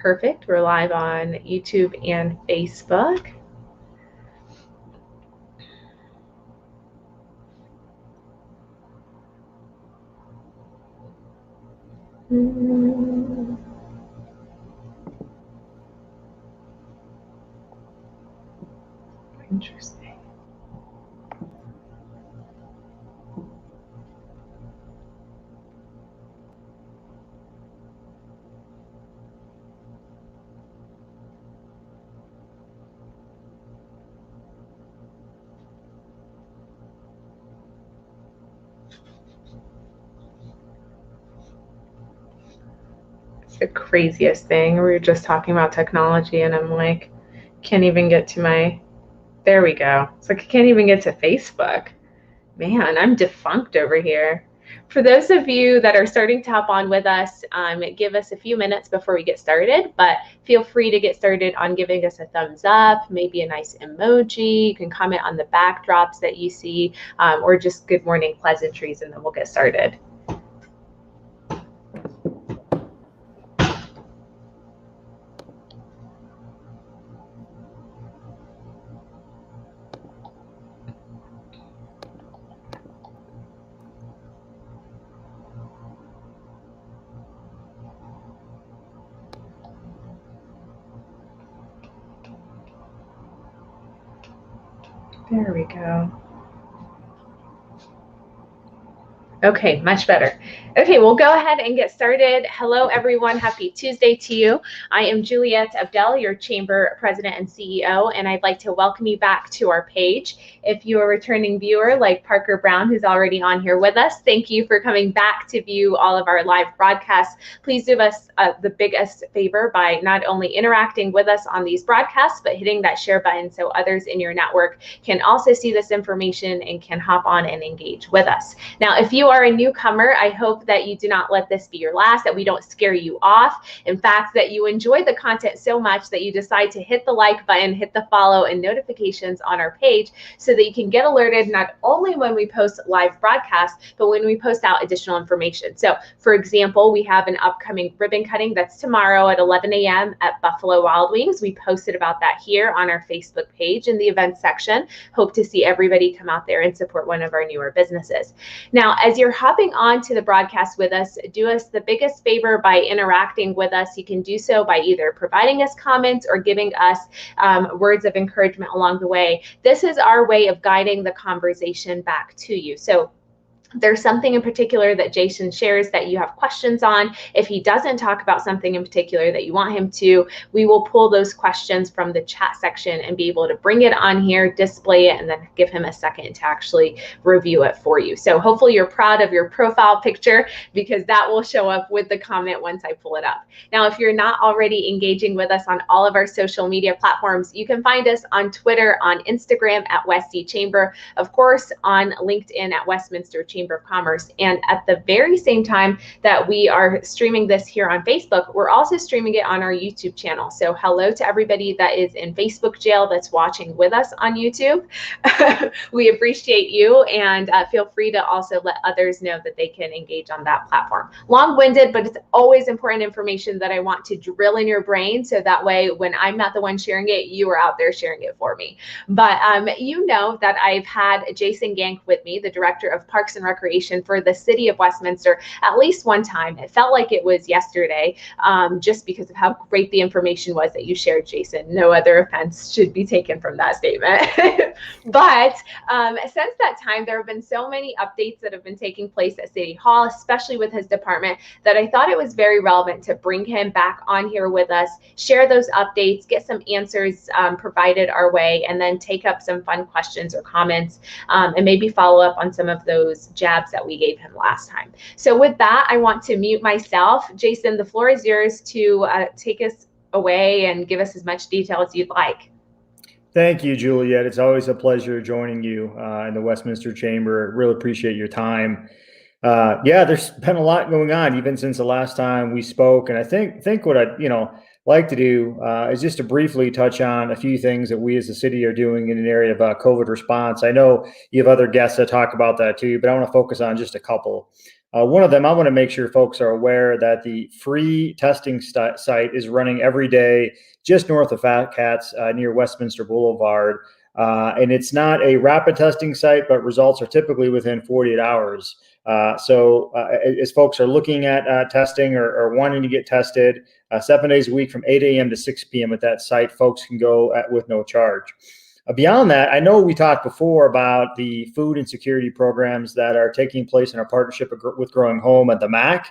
Perfect. We're live on YouTube and Facebook. Interesting. The craziest thing. We were just talking about technology, and I'm like, can't even get to my. There we go. It's like I can't even get to Facebook. Man, I'm defunct over here. For those of you that are starting to hop on with us, give us a few minutes before we get started, but feel free to get started on giving us a thumbs up, maybe a nice emoji. You can comment on the backdrops that you see, or just good morning pleasantries, and then we'll get started. There we go. Okay, much better. Okay, we'll go ahead and get started. Hello, everyone. Happy Tuesday to you. I am Juliette Abdel, your Chamber President and CEO, and I'd like to welcome you back to our page. If you are a returning viewer like Parker Brown, who's already on here with us, thank you for coming back to view all of our live broadcasts. Please do us the biggest favor by not only interacting with us on these broadcasts, but hitting that share button so others in your network can also see this information and can hop on and engage with us. Now, if you are a newcomer, I hope that you do not let this be your last, that we don't scare you off. In fact, that you enjoy the content so much that you decide to hit the like button, hit the follow and notifications on our page so that you can get alerted not only when we post live broadcasts, but when we post out additional information. So for example, we have an upcoming ribbon cutting that's tomorrow at 11 a.m. at Buffalo Wild Wings. We posted about that here on our Facebook page in the events section. Hope to see everybody come out there and support one of our newer businesses. Now, as you're hopping on to the broadcast with us, do us the biggest favor by interacting with us. You can do so by either providing us comments or giving us words of encouragement along the way. This is our way of guiding the conversation back to you. So there's something in particular that Jason shares that you have questions on. If he doesn't talk about something in particular that you want him to, we will pull those questions from the chat section and be able to bring it on here, display it, and then give him a second to actually review it for you. So hopefully you're proud of your profile picture because that will show up with the comment once I pull it up. Now, if you're not already engaging with us on all of our social media platforms, you can find us on Twitter, on Instagram at Westie Chamber, of course, on LinkedIn at Westminster Chamber of Commerce. And at the very same time that we are streaming this here on Facebook, we're also streaming it on our YouTube channel. So hello to everybody that is in Facebook jail that's watching with us on YouTube. We appreciate you, and feel free to also let others know that they can engage on that platform. Long-winded, but it's always important information that I want to drill in your brain so that way when I'm not the one sharing it, you are out there sharing it for me. But you know that I've had Jason Gank with me, the Director of Parks and Recreation for the City of Westminster, at least one time. It felt like it was yesterday, just because of how great the information was that you shared, Jason. No other offense should be taken from that statement. But since that time, there have been so many updates that have been taking place at City Hall, especially with his department, that I thought it was very relevant to bring him back on here with us, share those updates, get some answers provided our way, and then take up some fun questions or comments, and maybe follow up on some of those jabs that we gave him last time. So with that, I want to mute myself. Jason, the floor is yours to take us away and give us as much detail as you'd like. Thank you, Juliette. It's always a pleasure joining you in the Westminster Chamber. Really appreciate your time. Yeah, there's been a lot going on even since the last time we spoke, and I think what I'd like to do is just to briefly touch on a few things that we as a city are doing in an area of COVID response. I know you have other guests that talk about that too, but I want to focus on just a couple. One of them, I want to make sure folks are aware that the free testing site is running every day just north of Fat Cats near Westminster Boulevard. And it's not a rapid testing site, but results are typically within 48 hours. So as folks are looking at testing or wanting to get tested, 7 days a week from 8 a.m. to 6 p.m. at that site, folks can go with no charge. Beyond that, I know we talked before about the food insecurity programs that are taking place in our partnership with Growing Home at the MAC.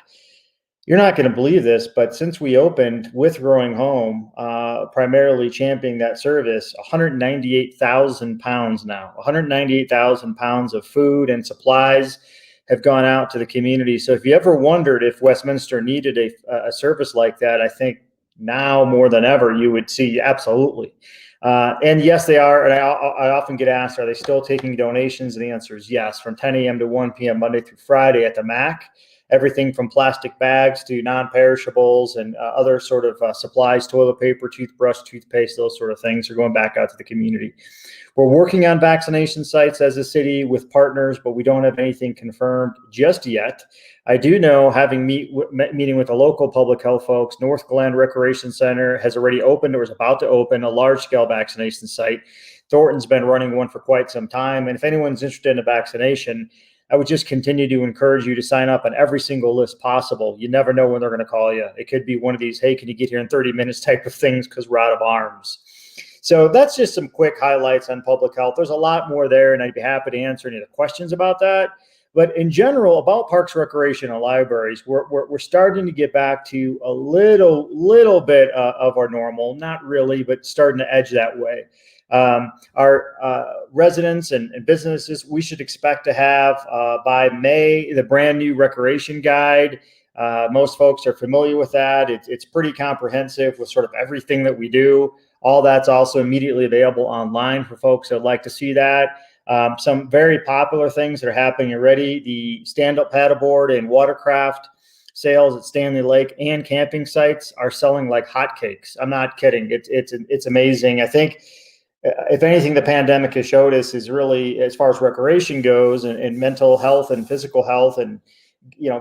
You're not going to believe this, but since we opened with Growing Home, primarily championing that service, 198,000 pounds now, 198,000 pounds of food and supplies have gone out to the community. So if you ever wondered if Westminster needed a service like that, I think now more than ever, you would see absolutely. And yes, they are. And I often get asked, are they still taking donations? And the answer is yes, from 10 a.m. to 1 p.m. Monday through Friday at the MAC. Everything from plastic bags to non-perishables and other sort of supplies, toilet paper, toothbrush, toothpaste, those sort of things are going back out to the community. We're working on vaccination sites as a city with partners, but we don't have anything confirmed just yet. I do know, having meeting with the local public health folks, North Glen Recreation Center has already opened or is about to open a large-scale vaccination site. Thornton's been running one for quite some time. And if anyone's interested in a vaccination, I would just continue to encourage you to sign up on every single list possible. You never know when they're going to call you. It could be one of these, hey, can you get here in 30 minutes type of things because we're out of arms. So that's just some quick highlights on public health. There's a lot more there, and I'd be happy to answer any of the questions about that. But in general, about parks, recreation, and libraries, we're starting to get back to a little bit of our normal. Not really, but starting to edge that way. Our residents and businesses, we should expect to have by May the brand new recreation guide. Most folks are familiar with that. It's pretty comprehensive with sort of everything that we do. All that's also immediately available online for folks that would like to see that. Some very popular things that are happening already: the stand-up paddleboard and watercraft sales at Stanley Lake and camping sites are selling like hotcakes. I'm not kidding. It's amazing. I think, if anything, the pandemic has showed us is really, as far as recreation goes and mental health and physical health and,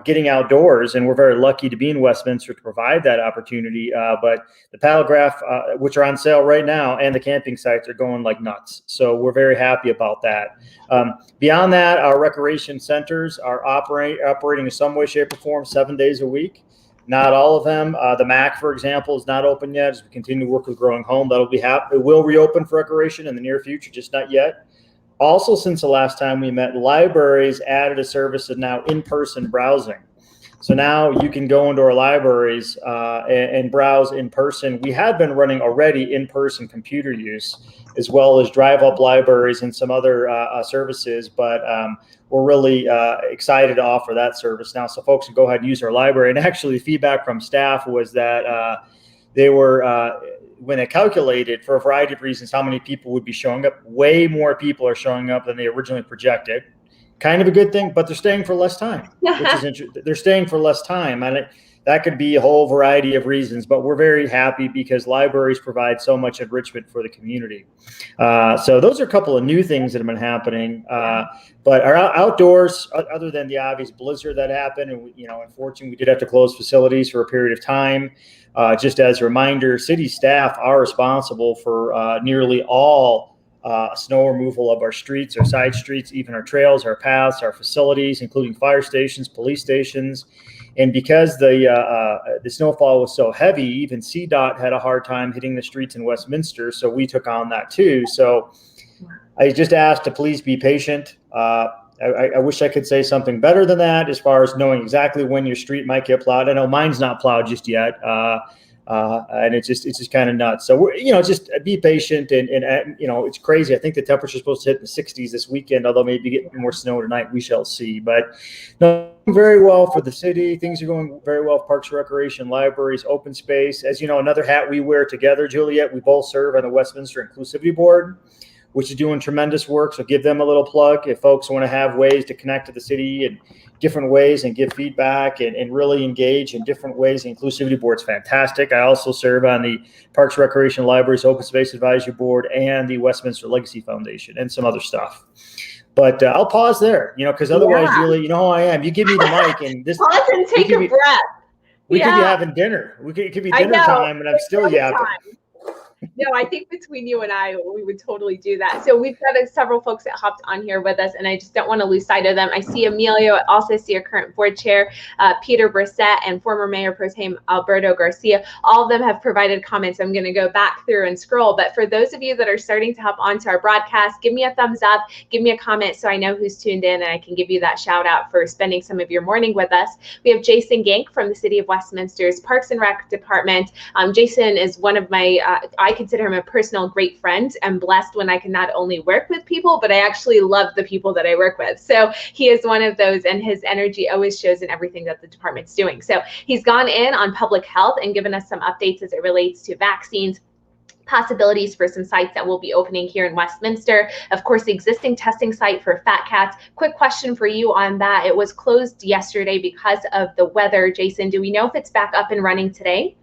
getting outdoors. And we're very lucky to be in Westminster to provide that opportunity. But the paddlecraft, which are on sale right now, and the camping sites are going like nuts. So we're very happy about that. Beyond that, our recreation centers are operating in some way, shape, or form 7 days a week. Not all of them. The MAC, for example, is not open yet. As we continue to work with Growing Home, it will reopen for recreation in the near future, just not yet. Also, since the last time we met, libraries added a service of now in-person browsing. So now you can go into our libraries and browse in person. We had been running already in-person computer use, as well as drive-up libraries and some other services, but we're really excited to offer that service now. So folks can go ahead and use our library. And actually, the feedback from staff was that they were, when they calculated for a variety of reasons how many people would be showing up, way more people are showing up than they originally projected. Kind of a good thing, but they're staying for less time, which is interesting. They're staying for less time, and that could be a whole variety of reasons, but we're very happy because libraries provide so much enrichment for the community. So those are a couple of new things that have been happening. But our outdoors, other than the obvious blizzard that happened, and unfortunately, we did have to close facilities for a period of time. Just as a reminder, city staff are responsible for nearly all snow removal of our streets, our side streets, even our trails, our paths, our facilities, including fire stations, police stations. And because the snowfall was so heavy, even CDOT had a hard time hitting the streets in Westminster, so we took on that too. So I just asked to please be patient. I wish I could say something better than that as far as knowing exactly when your street might get plowed. I know mine's not plowed just yet, and it's just kind of nuts. So we're, just be patient, and it's crazy. I think the temperature is supposed to hit in the 60s this weekend, although maybe getting more snow tonight. We shall see. But no, very well for the city. Things are going very well. Parks and Recreation, libraries, open space. As you know, another hat we wear together, Juliet. We both serve on the Westminster Inclusivity Board, which is doing tremendous work. So give them a little plug if folks want to have ways to connect to the city in different ways and give feedback and really engage in different ways. The Inclusivity Board's fantastic. I also serve on the Parks, Recreation, Libraries, Open Space Advisory Board and the Westminster Legacy Foundation and some other stuff. But I'll pause there, because otherwise, Julie, you know how I am. You give me the mic and this. Pause and take a breath. We could be having dinner. It could be dinner time, and I'm still yapping. No, I think between you and I, we would totally do that. So we've got several folks that hopped on here with us, and I just don't want to lose sight of them. I see Emilio. I also see our current board chair, Peter Brissett, and former Mayor Pro Tem Alberto Garcia. All of them have provided comments. I'm going to go back through and scroll. But for those of you that are starting to hop onto our broadcast, give me a thumbs up, give me a comment so I know who's tuned in, and I can give you that shout out for spending some of your morning with us. We have Jason Gank from the City of Westminster's Parks and Rec Department. Jason is one of my, I consider him a personal great friend. I'm blessed when I can not only work with people, but I actually love the people that I work with. So he is one of those, and his energy always shows in everything that the department's doing. So he's gone in on public health and given us some updates as it relates to vaccines, possibilities for some sites that will be opening here in Westminster. Of course, the existing testing site for fat cats. Quick question for you on that. It was closed yesterday because of the weather. Jason, do we know if it's back up and running today?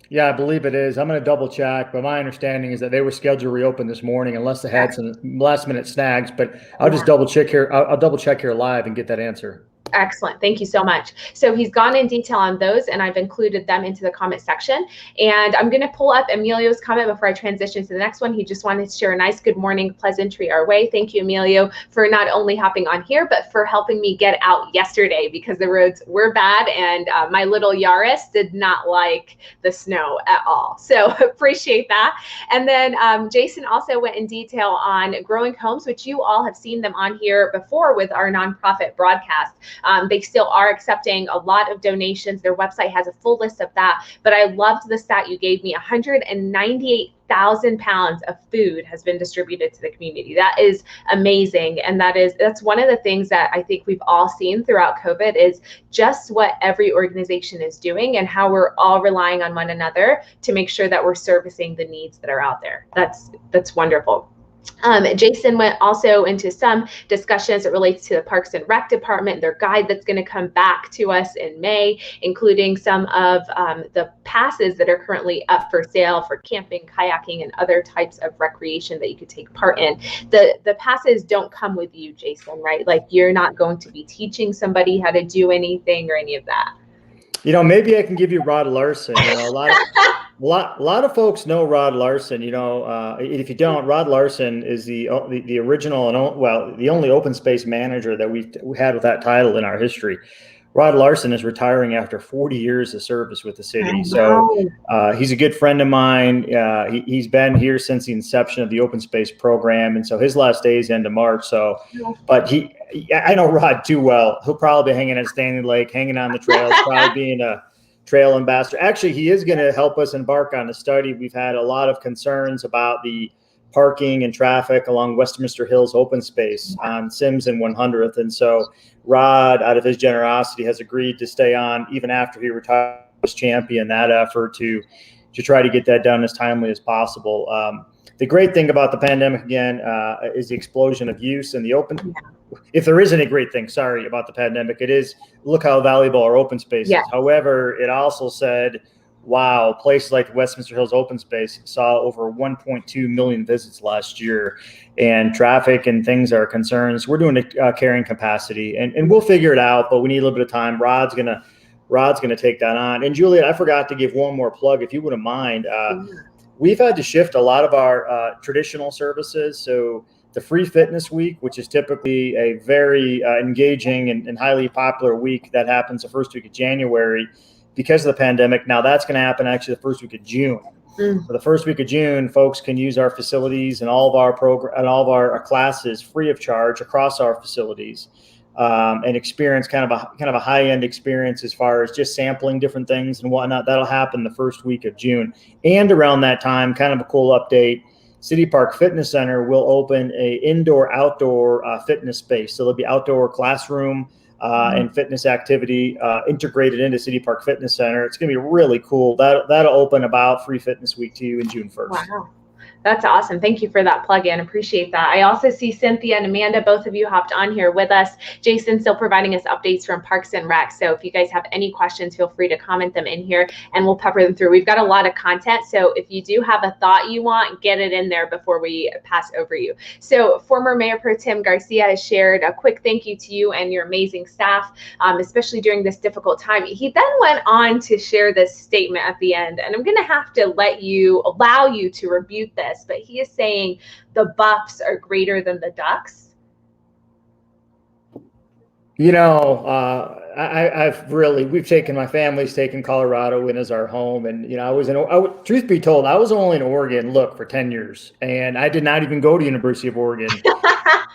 Yeah, I believe it is. I'm going to double check, but my understanding is that they were scheduled to reopen this morning unless they had some last minute snags, but I'll just double check here. I'll double check here live and get that answer. Excellent. Thank you so much. So he's gone in detail on those, and I've included them into the comment section. And I'm going to pull up Emilio's comment before I transition to the next one. He just wanted to share a nice good morning pleasantry our way. Thank you, Emilio, for not only hopping on here, but for helping me get out yesterday because the roads were bad, and my little Yaris did not like the snow at all. So appreciate that. And then Jason also went in detail on Growing Homes, which you all have seen them on here before with our nonprofit broadcast. They still are accepting a lot of donations. Their website has a full list of that. But I loved the stat you gave me. 198,000 pounds of food has been distributed to the community. That is amazing. And that's one of the things that I think we've all seen throughout COVID is just what every organization is doing and how we're all relying on one another to make sure that we're servicing the needs that are out there. That's wonderful. Jason went also into some discussion as it relates to the Parks and Rec Department, their guide that's going to come back to us in May, including some of the passes that are currently up for sale for camping, kayaking, and other types of recreation that you could take part in. The passes don't come with you, Jason, right? Like you're not going to be teaching somebody how to do anything or any of that. Maybe I can give you Rod Larson. A lot of folks know Rod Larson. If you don't, Rod Larson is the original and the only open space manager that we had with that title in our history. Rod Larson is retiring after 40 years of service with the city. So he's a good friend of mine. He's been here since the inception of the open space program. And so his last day is end of March. So, but I know Rod too well. He'll probably be hanging at Standing Lake, hanging on the trails, probably being a trail ambassador. Actually, he is going to help us embark on a study. We've had a lot of concerns about the parking and traffic along Westminster Hills open space on Sims and 100th. And so Rod, out of his generosity, has agreed to stay on even after he retires, champion that effort to try to get that done as timely as possible. The great thing about the pandemic, again, is the explosion of use in the open. If there isn't a great thing, about the pandemic, it is look how valuable our open space is. However, it also said, wow, places like Westminster Hills open space saw over 1.2 million visits last year, and traffic and things are concerns. We're doing a carrying capacity, and we'll figure it out, but we need a little bit of time. Rod's gonna take that on. And Juliet, I forgot to give one more plug, if you wouldn't mind. We've had to shift a lot of our traditional services. So the Free Fitness Week, which is typically a very engaging and highly popular week that happens the first week of January, because of the pandemic, now that's going to happen actually the first week of June. For the first week of June, folks can use our facilities and all of our our classes free of charge across our facilities, and experience kind of a high-end experience as far as just sampling different things and whatnot. That'll happen the first week of June. And around that time, kind of a cool update, City Park Fitness Center will open a indoor-outdoor fitness space. So there'll be outdoor classroom and fitness activity integrated into City Park Fitness Center. It's going to be really cool. That'll open about Free Fitness Week to you in June 1st. Wow. That's awesome. Thank you for that plug-in. Appreciate that. I also see Cynthia and Amanda, both of you hopped on here with us. Jason's still providing us updates from Parks and Rec. So if you guys have any questions, feel free to comment them in here and we'll pepper them through. We've got a lot of content. So if you do have a thought you want, get it in there before we pass over you. So former Mayor Pro Tem Garcia has shared a quick thank you to you and your amazing staff, especially during this difficult time. He then went on to share this statement at the end, and I'm going to have to allow you to rebuke this. But he is saying the Buffs are greater than the Ducks. You know, my family's taken Colorado in as our home. And, you know, truth be told, I was only in Oregon, for 10 years, and I did not even go to University of Oregon.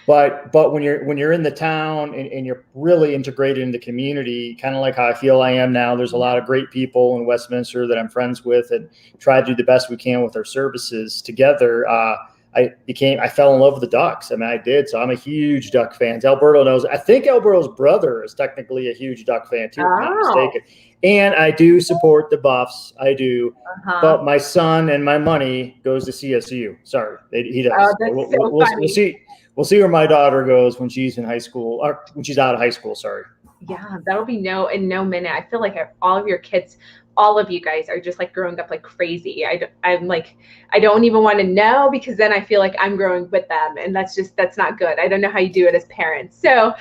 But when you're in the town and you're really integrated in the community, kind of like how I feel I am now, there's a lot of great people in Westminster that I'm friends with and try to do the best we can with our services together. I fell in love with the Ducks. I mean, I did. So I'm a huge Duck fan. Alberto knows. I think Alberto's brother is technically a huge Duck fan too, if I'm not mistaken. And I do support the Buffs. I do. But my son and my money goes to CSU. Sorry, he does. Oh, that's we'll see. We'll see where my daughter goes when she's in high school, or when she's out of high school. Sorry. Yeah, that'll be in no minute. I feel like all of your kids, all of you guys are just like growing up like crazy. I'm like, I don't even want to know, because then I feel like I'm growing with them, and that's not good. I don't know how you do it as parents. So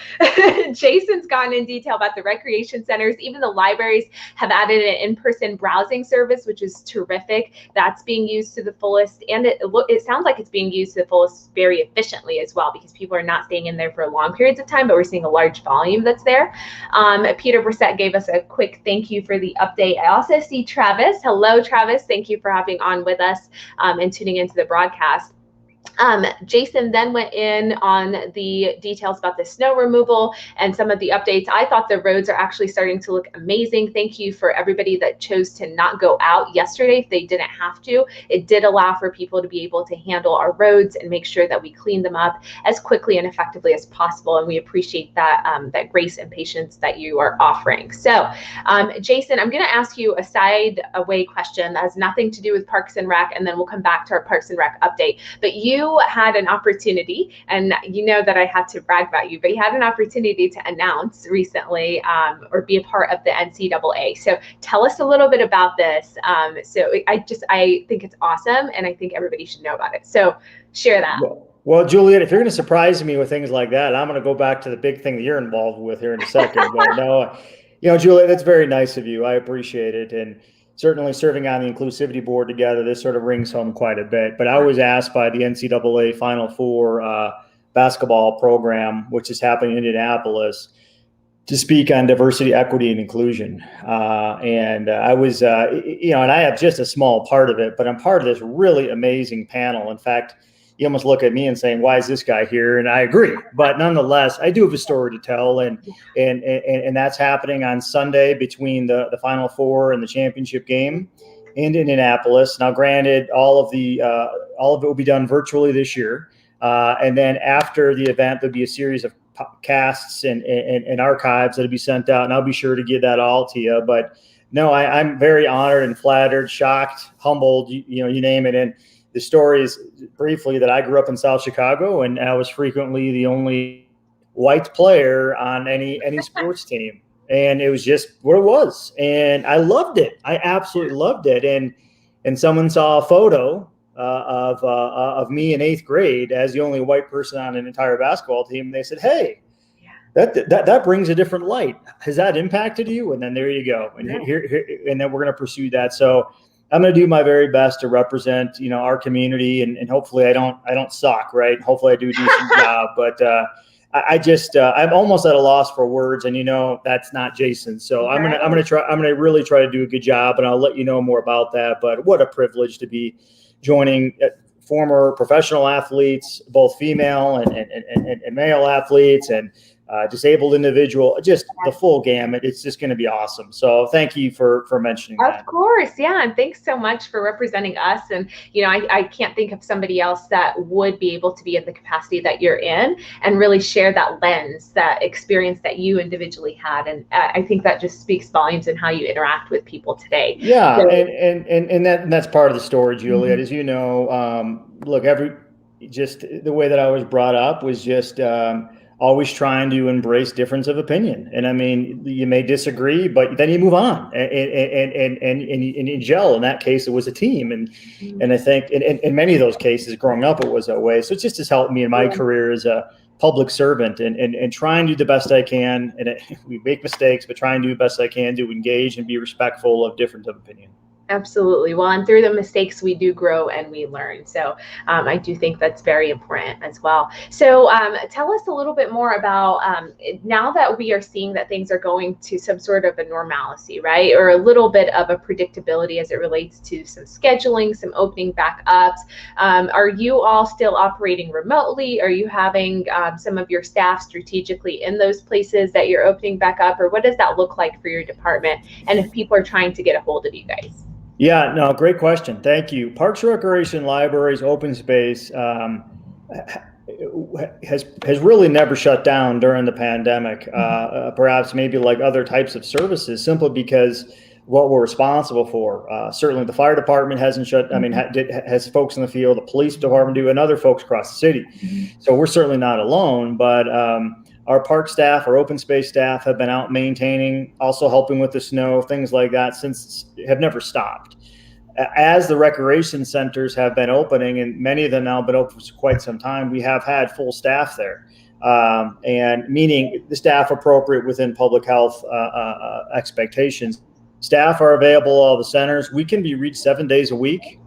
Jason's gone in detail about the recreation centers. Even the libraries have added an in-person browsing service, which is terrific. That's being used to the fullest, and it sounds like it's being used to the fullest very efficiently as well, because people are not staying in there for long periods of time, but we're seeing a large volume that's there. Peter Brissett gave us a quick thank you for the update. I also see Travis. Hello, Travis. Thank you for hopping on with us and tuning into the broadcast. Jason then went in on the details about the snow removal and some of the updates. I thought the roads are actually starting to look amazing. Thank you for everybody that chose to not go out yesterday if they didn't have to. It did allow for people to be able to handle our roads and make sure that we clean them up as quickly and effectively as possible. And we appreciate that, that grace and patience that you are offering. So, Jason, I'm going to ask you a side away question that has nothing to do with Parks and Rec, and then we'll come back to our Parks and Rec update. But you had an opportunity, and you know that I have to brag about you, but you had an opportunity to announce recently or be a part of the NCAA. So tell us a little bit about this. I think it's awesome, and I think everybody should know about it. So share that. Well, Juliet, if you're going to surprise me with things like that, I'm going to go back to the big thing that you're involved with here in a second. But no, Juliet, that's very nice of you. I appreciate it. And certainly serving on the inclusivity board together, this sort of rings home quite a bit. But I was asked by the NCAA Final Four basketball program, which is happening in Indianapolis, to speak on diversity, equity, and inclusion. I was, and I have just a small part of it, but I'm part of this really amazing panel. In fact, you almost look at me and saying, why is this guy here? And I agree. But nonetheless, I do have a story to tell. And that's happening on Sunday between the Final Four and the championship game in Indianapolis. Now, granted, all of it will be done virtually this year. And then after the event, there'll be a series of podcasts and archives that'll be sent out. And I'll be sure to give that all to you. But no, I'm very honored and flattered, shocked, humbled, you name it. And the story is briefly that I grew up in South Chicago, and I was frequently the only white player on any sports team. And it was just what it was. And I loved it. I absolutely loved it. And someone saw a photo of me in 8th grade as the only white person on an entire basketball team. And they said, hey, that brings a different light. Has that impacted you? And then there you go. And here and then we're going to pursue that. So I'm going to do my very best to represent, our community, and hopefully I don't suck, right? Hopefully I do a decent job, but I'm almost at a loss for words, and that's not Jason. So I'm going to really try to do a good job, and I'll let you know more about that. But what a privilege to be joining former professional athletes, both female and male athletes, and disabled individual, just the full gamut. It's just going to be awesome. So thank you for mentioning that. Of course. Yeah. And thanks so much for representing us. And, I can't think of somebody else that would be able to be in the capacity that you're in and really share that lens, that experience that you individually had. And I think that just speaks volumes in how you interact with people today. Yeah. So, and that's part of the story, Juliet. As you know, look, just the way that I was brought up was just always trying to embrace difference of opinion. And I mean, you may disagree, but then you move on and you gel. In that case, it was a team. And I think in many of those cases growing up, it was that way. So it just has helped me in my career as a public servant and try and do the best I can. And we make mistakes, but try and do the best I can to engage and be respectful of difference of opinion. Absolutely. Well, and through the mistakes, we do grow and we learn. So I do think that's very important as well. So tell us a little bit more about now that we are seeing that things are going to some sort of a normalcy, right? Or a little bit of a predictability as it relates to some scheduling, some opening back ups. Are you all still operating remotely? Are you having some of your staff strategically in those places that you're opening back up? Or what does that look like for your department? And if people are trying to get a hold of you guys? Yeah, no, great question. Thank you. Parks, Recreation, Libraries, Open Space has really never shut down during the pandemic. Perhaps maybe like other types of services, simply because what we're responsible for. Certainly, the fire department hasn't shut. I mean, has folks in the field. The police department do, and other folks across the city. So we're certainly not alone. But our park staff, our open space staff have been out maintaining, also helping with the snow, things like that, have never stopped. As the recreation centers have been opening, and many of them now have been open for quite some time, we have had full staff there, and meaning the staff appropriate within public health expectations. Staff are available at all the centers. We can be reached 7 days a week,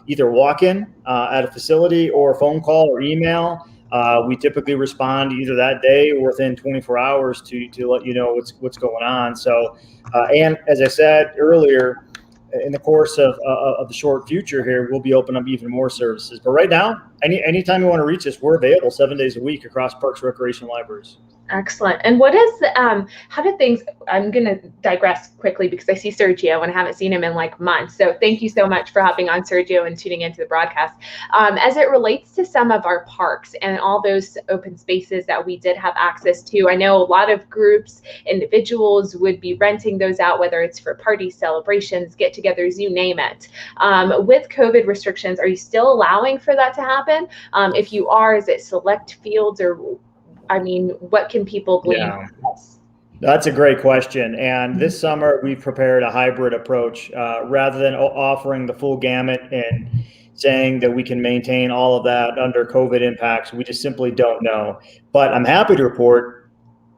either walk-in at a facility or phone call or email. We typically respond either that day or within 24 hours to let you know what's going on. So, and as I said earlier, in the course of the short future here, we'll be opening up even more services. But right now, anytime you want to reach us, we're available 7 days a week across Parks, Recreation, Libraries. Excellent. And what is, how did things, I'm going to digress quickly because I see Sergio and I haven't seen him in like months. So thank you so much for hopping on, Sergio, and tuning into the broadcast. As it relates to some of our parks and all those open spaces that we did have access to, I know a lot of groups, individuals would be renting those out, whether it's for parties, celebrations, get-togethers, you name it. With COVID restrictions, are you still allowing for that to happen? If you are, is it select fields, or I mean, what can people glean? Yeah, that's a great question. And this summer, we've prepared a hybrid approach rather than offering the full gamut and saying that we can maintain all of that under COVID impacts. We just simply don't know. But I'm happy to report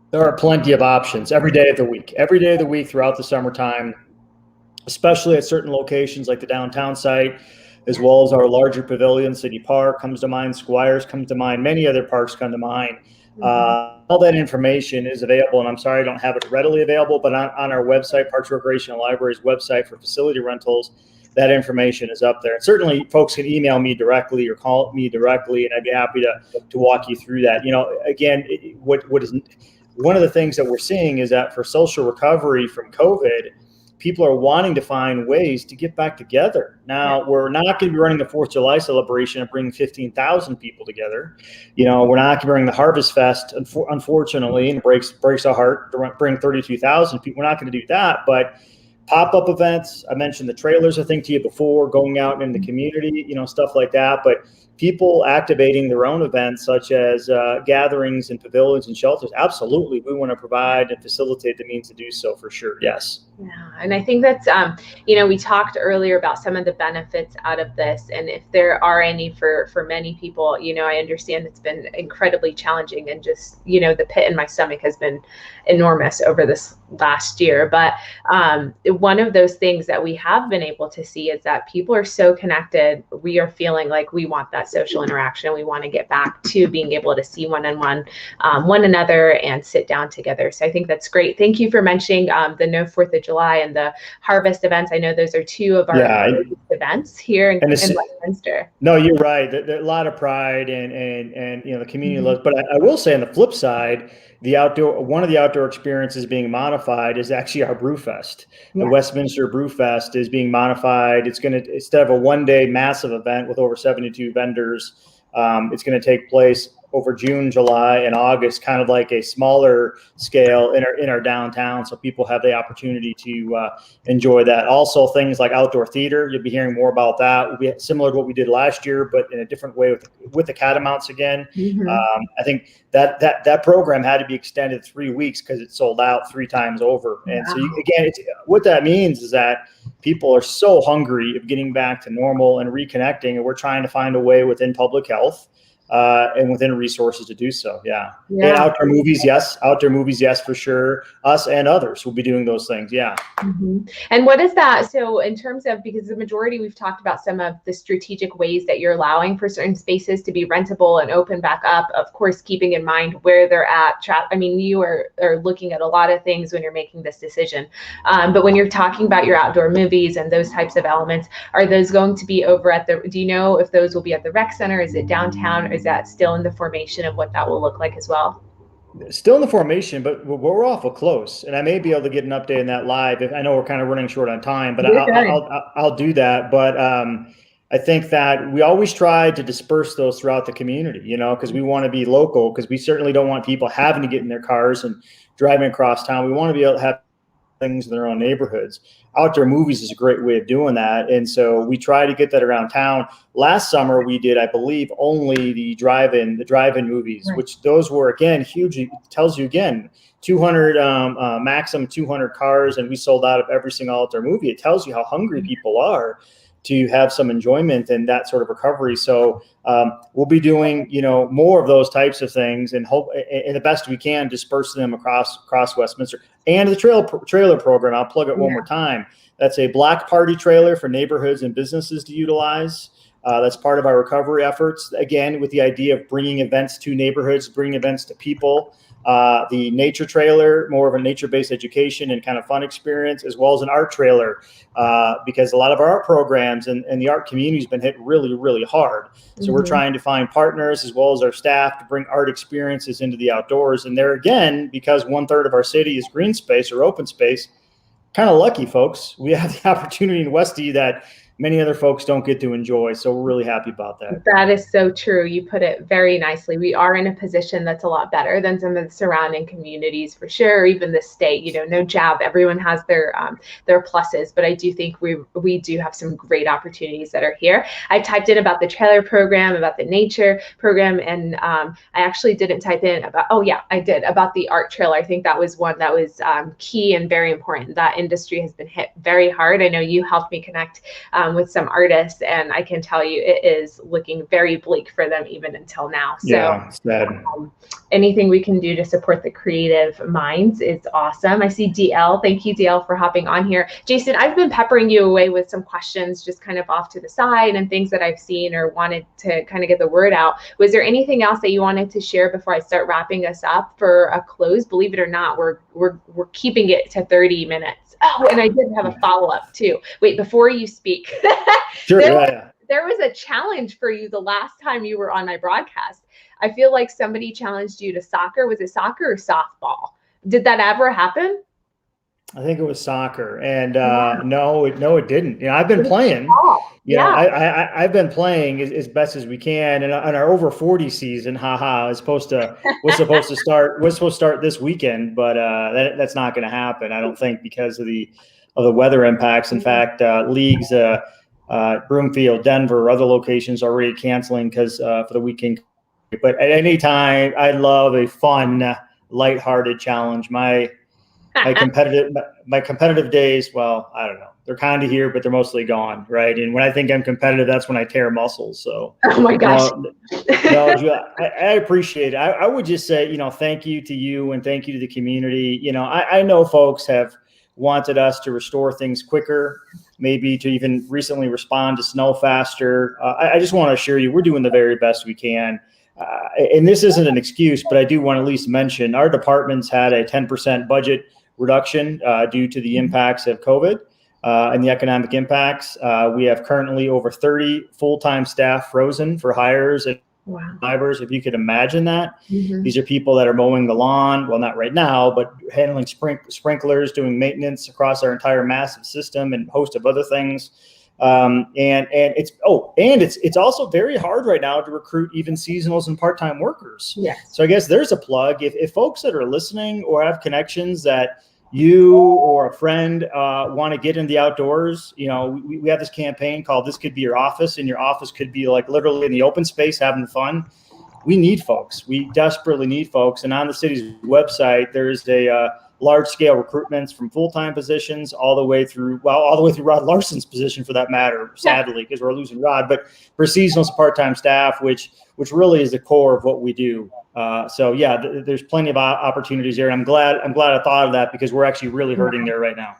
there are plenty of options every day of the week throughout the summertime, especially at certain locations like the downtown site, as well as our larger pavilion. City Park comes to mind, Squires comes to mind, many other parks come to mind. All that information is available, and I'm sorry I don't have it readily available, but on our website, Parks, Recreation, and Libraries website for facility rentals, that information is up there. And certainly folks can email me directly or call me directly, and I'd be happy to walk you through that. You know, again, what is one of the things that we're seeing is that for social recovery from COVID, people are wanting to find ways to get back together. Now, we're not going to be running the 4th of July celebration and bring 15,000 people together. You know, we're not going to bring the Harvest Fest, unfortunately, and breaks our heart to bring 32,000 people. We're not going to do that, but pop-up events, I mentioned the trailers, I think to you before, going out in the community, you know, stuff like that. But people activating their own events, such as gatherings and pavilions and shelters, absolutely, we want to provide and facilitate the means to do so for sure. Yes. Yeah, and I think that's, you know, we talked earlier about some of the benefits out of this, and if there are any for many people, you know, I understand it's been incredibly challenging, and just, you know, the pit in my stomach has been enormous over this last year. But one of those things that we have been able to see is that people are so connected. We are feeling like we want that social interaction. We want to get back to being able to see one another and sit down together. So I think that's great. Thank you for mentioning the No 4th of July and the Harvest events. I know those are two of our events here in Westminster. No, you're right. There's a lot of pride and you know, the community loves. But I will say on the flip side, one of the outdoor experiences being modified is actually our Brewfest. The Westminster Brewfest is being modified. It's going to, instead of a one-day massive event with over 72 vendors, it's going to take place over June, July, and August, kind of like a smaller scale in our downtown, so people have the opportunity to enjoy that. Also, things like outdoor theater, you'll be hearing more about that. Will be similar to what we did last year, but in a different way with the Catamounts again. I think that program had to be extended 3 weeks because it sold out 3 times over. And so what that means is that people are so hungry of getting back to normal and reconnecting, and we're trying to find a way within public health and within resources to do so. And outdoor movies, yes, for sure. Us and others will be doing those things. And what is that? So in terms of, because the majority, we've talked about some of the strategic ways that you're allowing for certain spaces to be rentable and open back up, of course, keeping in mind where they're at. I mean, you are looking at a lot of things when you're making this decision. But when you're talking about your outdoor movies and those types of elements, are those going to be over at do you know if those will be at the rec center? Is it downtown? Or is that still in the formation of what that will look like as well? Still in the formation, but we're awful close, and I may be able to get an update on that live. I know we're kind of running short on time, but I'll do that. But I think that we always try to disperse those throughout the community, because we want to be local, because we certainly don't want people having to get in their cars and driving across town. We want to be able to have things in their own neighborhoods. Outdoor movies is a great way of doing that. And so we try to get that around town. Last summer we did, I believe, only the drive-in movies, which those were, again, huge. It tells you, again, 200, maximum 200 cars, and we sold out of every single outdoor movie. It tells you how hungry people are to have some enjoyment and that sort of recovery. So we'll be doing, more of those types of things, and hope, and the best we can, disperse them across Westminster. And the trailer program, I'll plug it one more time. That's a Black Party trailer for neighborhoods and businesses to utilize. That's part of our recovery efforts, again, with the idea of bringing events to neighborhoods, bringing events to people. The nature trailer, more of a nature-based education and kind of fun experience, as well as an art trailer, because a lot of our art programs and the art community has been hit really, really hard. So we're trying to find partners as well as our staff to bring art experiences into the outdoors. And there again, because 1/3 of our city is green space or open space, kind of lucky, folks. We have the opportunity in Westie that many other folks don't get to enjoy. So we're really happy about that. That is so true. You put it very nicely. We are in a position that's a lot better than some of the surrounding communities, for sure. Even the state, no jab. Everyone has their pluses, but I do think we do have some great opportunities that are here. I typed in about the trailer program, about the nature program, and I actually didn't type in about, I did, about the art trailer. I think that was one that was key and very important. That industry has been hit very hard. I know you helped me connect with some artists, and I can tell you it is looking very bleak for them even until now. So it's bad. Anything we can do to support the creative minds is awesome. I see DL. Thank you, DL, for hopping on here. Jason, I've been peppering you away with some questions just kind of off to the side and things that I've seen or wanted to kind of get the word out. Was there anything else that you wanted to share before I start wrapping us up for a close? Believe it or not, we're keeping it to 30 minutes. Oh, and I did have a follow-up too. Wait, before you speak. Sure, there was a challenge for you the last time you were on my broadcast. I feel like somebody challenged you to soccer. Was it soccer or softball? Did that ever happen? I think it was soccer, and no, it didn't. I've been playing. I've been playing as best as we can, and our over 40 season, was supposed to start this weekend, but that's not going to happen, I don't think, because of the weather impacts. In fact, leagues, Broomfield, Denver, other locations are already canceling because for the weekend. But at any time, I love a fun, lighthearted challenge. My competitive days, well, I don't know. They're kind of here, but they're mostly gone, right? And when I think I'm competitive, that's when I tear muscles. So, oh my gosh, I appreciate it. I would just say, thank you to you and thank you to the community. I know folks have wanted us to restore things quicker, maybe to even recently respond to snow faster. I just want to assure you, we're doing the very best we can. And this isn't an excuse, but I do want to at least mention our department's had a 10% budget reduction due to the impacts of COVID and the economic impacts. We have currently over 30 full-time staff frozen for hires and drivers, if you could imagine that. These are people that are mowing the lawn, well, not right now, but handling sprinklers, doing maintenance across our entire massive system and a host of other things. And it's also very hard right now to recruit even seasonals and part-time workers. Yes. So I guess there's a plug. If folks that are listening or have connections that you or a friend want to get in the outdoors, we have this campaign called This Could Be Your Office, and your office could be like literally in the open space having fun. We need folks. We desperately need folks. And on the city's website, there's a large-scale recruitments from full-time positions all the way through Rod Larson's position for that matter, sadly, because we're losing Rod, but for seasonal part-time staff, which really is the core of what we do. There's plenty of opportunities there. And I'm glad I thought of that because we're actually really hurting there right now.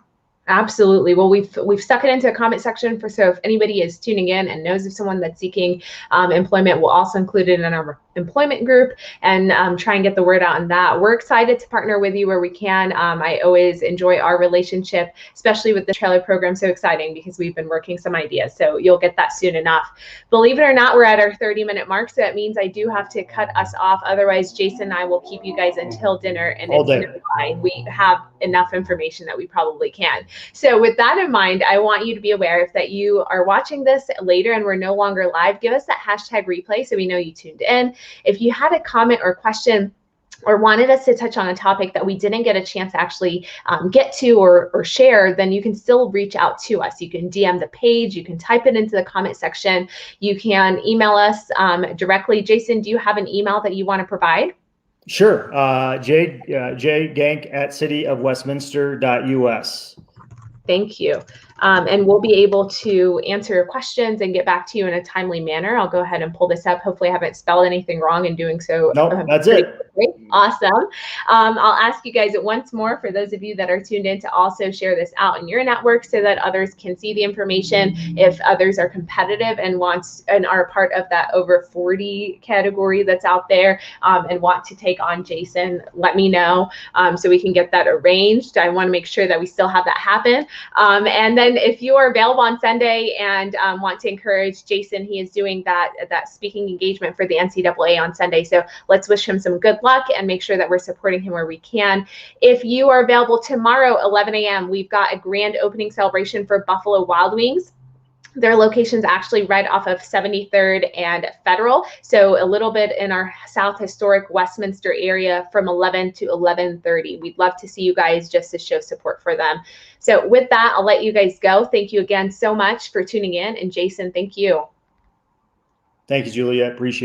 Absolutely. Well, we've stuck it into a comment section so if anybody is tuning in and knows of someone that's seeking employment, we'll also include it in our employment group and try and get the word out on that. We're excited to partner with you where we can. I always enjoy our relationship, especially with the trailer program. So exciting because we've been working some ideas. So you'll get that soon enough. Believe it or not, we're at our 30-minute mark. So that means I do have to cut us off. Otherwise, Jason and I will keep you guys until dinner, and all day. It's fine. We have enough information that we probably can. So with that in mind, I want you to be aware if that you are watching this later and we're no longer live, give us that hashtag replay so we know you tuned in. If you had a comment or question or wanted us to touch on a topic that we didn't get a chance to actually get to or share, then you can still reach out to us. You can DM the page, you can type it into the comment section, you can email us directly. Jason, do you have an email that you want to provide? Sure. jgank@cityofwestminster.us. Thank you. And we'll be able to answer your questions and get back to you in a timely manner. I'll go ahead and pull this up. Hopefully I haven't spelled anything wrong in doing so. Nope, that's it. Awesome. I'll ask you guys once more, for those of you that are tuned in, to also share this out in your network so that others can see the information. If others are competitive and are part of that over 40 category that's out there and want to take on Jason, let me know so we can get that arranged. I want to make sure that we still have that happen. And then if you are available on Sunday and want to encourage Jason, he is doing that speaking engagement for the NCAA on Sunday. So let's wish him some good luck and make sure that we're supporting him where we can. If you are available tomorrow, 11 a.m., we've got a grand opening celebration for Buffalo Wild Wings. Their location's actually right off of 73rd and Federal, so a little bit in our South Historic Westminster area from 11 to 11:30. We'd love to see you guys just to show support for them. So with that, I'll let you guys go. Thank you again so much for tuning in, and Jason, thank you. Thank you, Juliet. Appreciate it.